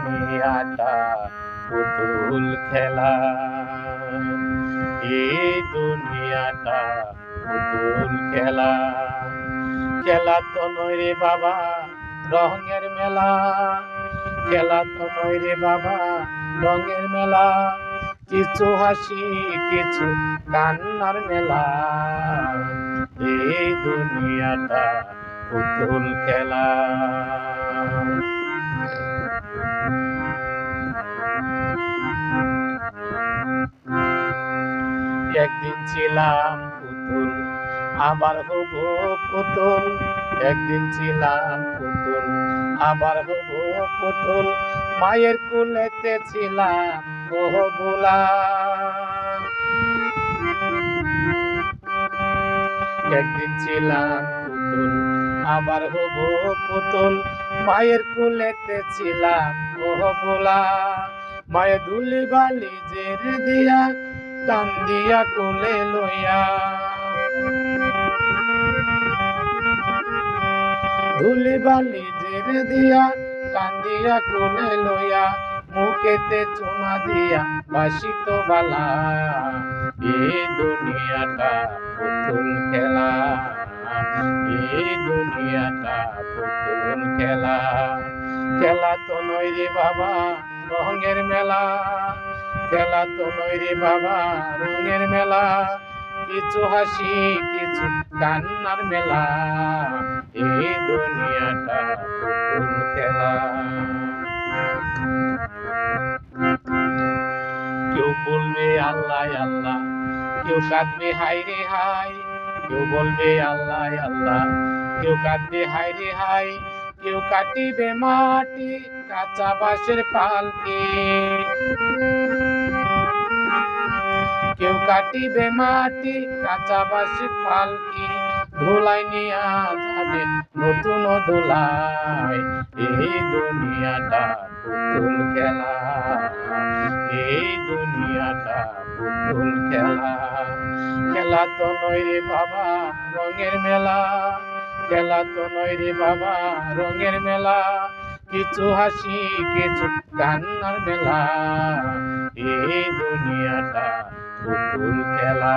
দুনিয়াটা পুতুল খেলা, এই দুনিয়াটা পুতুল খেলা। খেলা তো নয় রে বাবা রঙের মেলা, খেলা তো নয় রে বাবা রঙের মেলা। কিছু হাসি কিছু কান্নার মেলা, এই দুনিয়াটা পুতুল খেলা। একদিন ছিলাম পুতুল আবার হব পুতুল, একদিন ছিলাম পুতুল আবার হব পুতুল। মায়ের কুলেতে ছিলাম বহু একদিন ছিলাম পুতুল আবার হব পুতুল, মায়ের কুলেতে ছিলাম বহু। মায়ের ধুলি বালি জেরে দিয়া টান দিয়া কোলে লইয়া, ধুলি বালি জেরে দিয়া টান দিয়া কোলে লইয়া, মুখেতে চুমা দিয়া বাসিত বালা, এই দুনিয়াটা পুতুল খেলা, এই দুনিয়াটা পুতুল খেলা। খেলা তো নয় রে বাবা রঙের মেলা, খেলা তো নয় রে বাবা রঙের মেলা। কিছু হাসি কিছু কান্নার মেলা, এই দুনিয়াটা পুতুল খেলা। কেউ বলবে আল্লাহ আল্লাহ, কেউ কাঁদবে হায় রে হায়, কেউ বলবে আল্লাহ আল্লাহ, কেউ কাঁদবে হায় রে হায়। কেউ কাটিবে মাটি কাঁচা বাঁশের পালকি, কেউ কাটিবে মাটি কাঁচা বাঁশের পালকি। ধুলাই নিয়া যাবে নতুন দোলাই, এই দুনিয়াটা পুতুল খেলা, এই দুনিয়াটা পুতুল খেলা। খেলা তো নয় রে বাবা রঙের মেলা, খেলা তো নয় রে বাবা রঙের মেলা। কিছু হাসি কিছু কান্নার মেলা, এই দুনিয়াটা পুতুল খেলা।